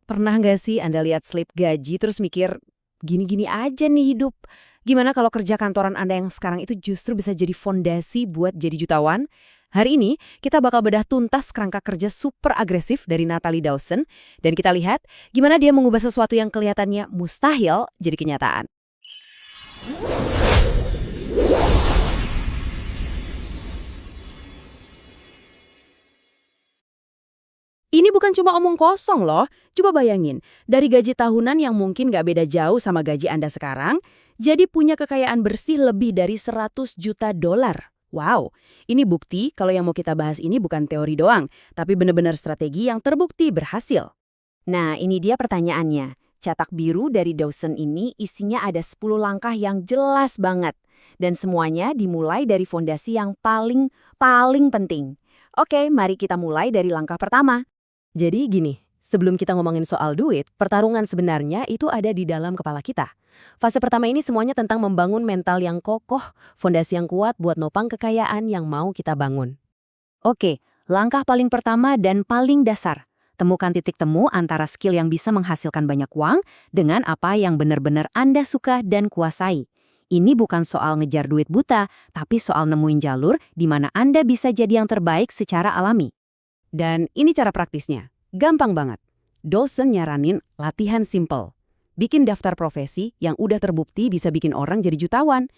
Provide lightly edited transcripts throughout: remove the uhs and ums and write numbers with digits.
Pernah nggak sih Anda lihat slip gaji terus mikir, gini-gini aja nih hidup. Gimana kalau kerja kantoran Anda yang sekarang itu justru bisa jadi fondasi buat jadi jutawan? Hari ini kita bakal bedah tuntas kerangka kerja super agresif dari Natalie Dawson dan kita lihat gimana dia mengubah sesuatu yang kelihatannya mustahil jadi kenyataan. Ini bukan cuma omong kosong loh. Coba bayangin, dari gaji tahunan yang mungkin nggak beda jauh sama gaji Anda sekarang, jadi punya kekayaan bersih lebih dari 100 juta dolar. Wow, ini bukti kalau yang mau kita bahas ini bukan teori doang, tapi benar-benar strategi yang terbukti berhasil. Nah, ini dia pertanyaannya. Cetak biru dari Dawson ini isinya ada 10 langkah yang jelas banget. Dan semuanya dimulai dari fondasi yang paling penting. Oke, mari kita mulai dari langkah pertama. Jadi gini, sebelum kita ngomongin soal duit, pertarungan sebenarnya itu ada di dalam kepala kita. Fase pertama ini semuanya tentang membangun mental yang kokoh, fondasi yang kuat buat nopang kekayaan yang mau kita bangun. Oke, langkah paling pertama dan paling dasar. Temukan titik temu antara skill yang bisa menghasilkan banyak uang dengan apa yang benar-benar Anda suka dan kuasai. Ini bukan soal ngejar duit buta, tapi soal nemuin jalur di mana Anda bisa jadi yang terbaik secara alami. Dan ini cara praktisnya. Gampang banget. Dawson nyaranin latihan simple. Bikin daftar profesi yang udah terbukti bisa bikin orang jadi jutawan.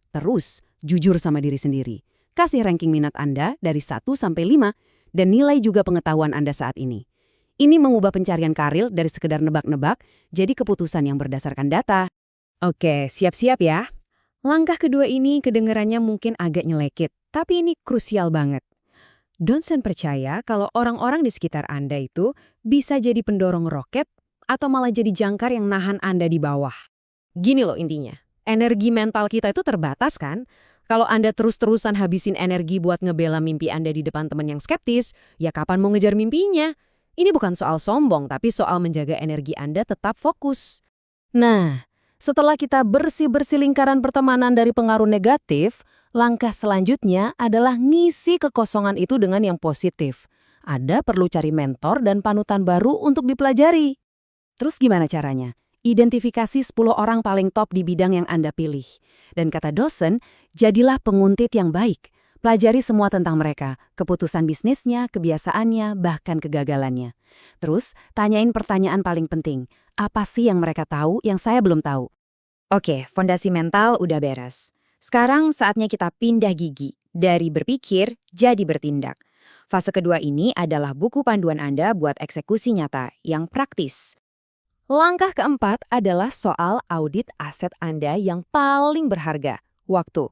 Terus, jujur sama diri sendiri. Kasih ranking minat Anda dari 1 sampai 5 dan nilai juga pengetahuan Anda saat ini. Ini mengubah pencarian karir dari sekedar nebak-nebak jadi keputusan yang berdasarkan data. Oke, siap-siap ya. Langkah kedua ini kedengarannya mungkin agak nyelekit, tapi ini krusial banget. Dawson percaya kalau orang-orang di sekitar Anda itu bisa jadi pendorong roket atau malah jadi jangkar yang nahan Anda di bawah. Gini loh intinya, energi mental kita itu terbatas kan? Kalau Anda terus-terusan habisin energi buat ngebela mimpi Anda di depan teman yang skeptis, ya kapan mau ngejar mimpinya? Ini bukan soal sombong, tapi soal menjaga energi Anda tetap fokus. Nah, setelah kita bersih-bersih lingkaran pertemanan dari pengaruh negatif, langkah selanjutnya adalah ngisi kekosongan itu dengan yang positif. Anda perlu cari mentor dan panutan baru untuk dipelajari. Terus gimana caranya? Identifikasi 10 orang paling top di bidang yang Anda pilih. Dan kata Dawson, jadilah penguntit yang baik. Pelajari semua tentang mereka, keputusan bisnisnya, kebiasaannya, bahkan kegagalannya. Terus, tanyain pertanyaan paling penting. Apa sih yang mereka tahu yang saya belum tahu? Oke, fondasi mental udah beres. Sekarang saatnya kita pindah gigi. Dari berpikir, jadi bertindak. Fase kedua ini adalah buku panduan Anda buat eksekusi nyata yang praktis. Langkah keempat adalah soal audit aset Anda yang paling berharga, waktu.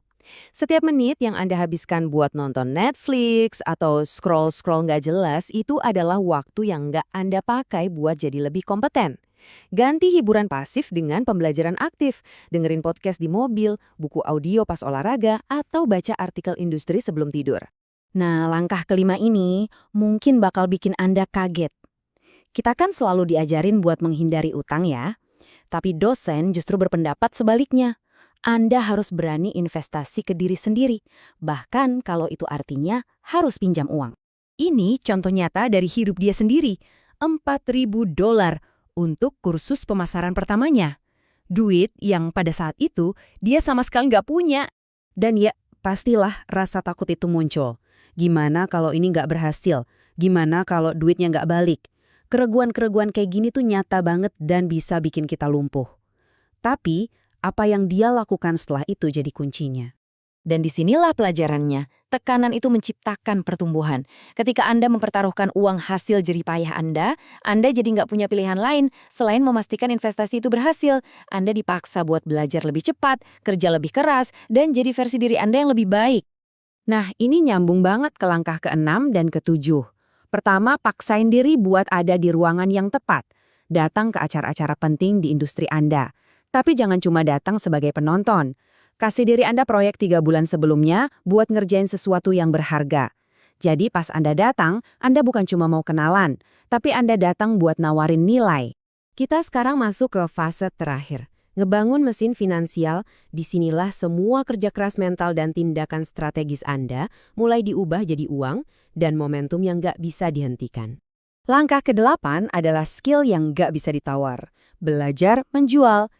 Setiap menit yang Anda habiskan buat nonton Netflix atau scroll-scroll nggak jelas itu adalah waktu yang nggak Anda pakai buat jadi lebih kompeten. Ganti hiburan pasif dengan pembelajaran aktif, dengerin podcast di mobil, buku audio pas olahraga, atau baca artikel industri sebelum tidur. Nah, langkah kelima ini mungkin bakal bikin Anda kaget. Kita kan selalu diajarin buat menghindari utang ya, tapi dosen justru berpendapat sebaliknya. Anda harus berani investasi ke diri sendiri, bahkan kalau itu artinya harus pinjam uang. Ini contoh nyata dari hidup dia sendiri, $4.000 untuk kursus pemasaran pertamanya. Duit yang pada saat itu dia sama sekali nggak punya. Dan ya, pastilah rasa takut itu muncul. Gimana kalau ini nggak berhasil? Gimana kalau duitnya nggak balik? Keraguan-keraguan kayak gini tuh nyata banget dan bisa bikin kita lumpuh. Tapi, apa yang dia lakukan setelah itu jadi kuncinya. Dan disinilah pelajarannya, tekanan itu menciptakan pertumbuhan. Ketika Anda mempertaruhkan uang hasil jerih payah Anda jadi nggak punya pilihan lain selain memastikan investasi itu berhasil. Anda dipaksa buat belajar lebih cepat, kerja lebih keras, dan jadi versi diri Anda yang lebih baik. Nah, ini nyambung banget ke langkah ke-6 dan ke-7. Pertama, paksain diri buat ada di ruangan yang tepat. Datang ke acara-acara penting di industri Anda. Tapi jangan cuma datang sebagai penonton. Kasih diri Anda proyek 3 bulan sebelumnya buat ngerjain sesuatu yang berharga. Jadi pas Anda datang, Anda bukan cuma mau kenalan, tapi Anda datang buat nawarin nilai. Kita sekarang masuk ke fase terakhir. Ngebangun mesin finansial, disinilah semua kerja keras mental dan tindakan strategis Anda mulai diubah jadi uang dan momentum yang nggak bisa dihentikan. Langkah ke-8 adalah skill yang nggak bisa ditawar. Belajar menjual.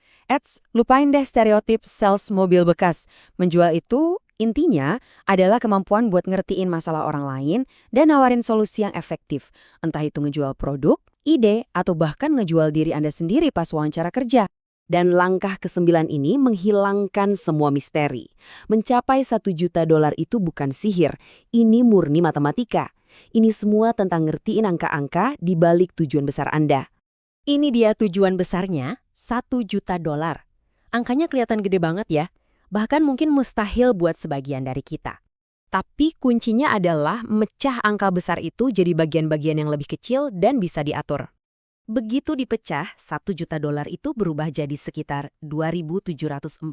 Lupain deh stereotip sales mobil bekas. Menjual itu intinya adalah kemampuan buat ngertiin masalah orang lain dan nawarin solusi yang efektif. Entah itu ngejual produk, ide, atau bahkan ngejual diri Anda sendiri pas wawancara kerja. Dan langkah ke-9 ini menghilangkan semua misteri. Mencapai $1 juta itu bukan sihir, ini murni matematika. Ini semua tentang ngertiin angka-angka di balik tujuan besar Anda. Ini dia tujuan besarnya, $1 juta. Angkanya kelihatan gede banget ya, bahkan mungkin mustahil buat sebagian dari kita. Tapi kuncinya adalah mecah angka besar itu jadi bagian-bagian yang lebih kecil dan bisa diatur. Begitu dipecah, $1 juta itu berubah jadi sekitar $2.740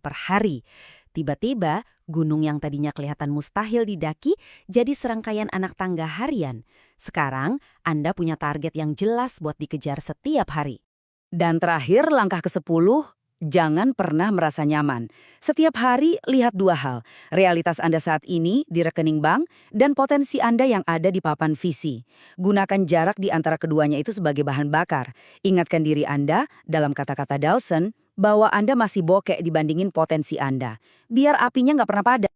per hari. Tiba-tiba, gunung yang tadinya kelihatan mustahil didaki jadi serangkaian anak tangga harian. Sekarang, Anda punya target yang jelas buat dikejar setiap hari. Dan terakhir, langkah ke-10, jangan pernah merasa nyaman. Setiap hari lihat dua hal, realitas Anda saat ini di rekening bank dan potensi Anda yang ada di papan visi. Gunakan jarak di antara keduanya itu sebagai bahan bakar. Ingatkan diri Anda, dalam kata-kata Dawson, bahwa Anda masih bokek dibandingin potensi Anda. Biar apinya nggak pernah padam.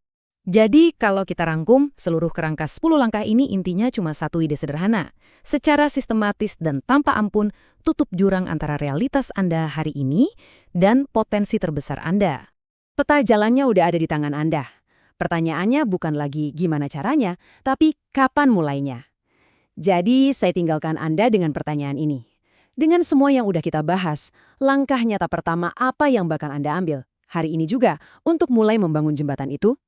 Jadi, kalau kita rangkum, seluruh kerangka 10 langkah ini intinya cuma satu ide sederhana. Secara sistematis dan tanpa ampun, tutup jurang antara realitas Anda hari ini dan potensi terbesar Anda. Peta jalannya udah ada di tangan Anda. Pertanyaannya bukan lagi gimana caranya, tapi kapan mulainya. Jadi, saya tinggalkan Anda dengan pertanyaan ini. Dengan semua yang udah kita bahas, langkah nyata pertama apa yang bakal Anda ambil hari ini juga untuk mulai membangun jembatan itu?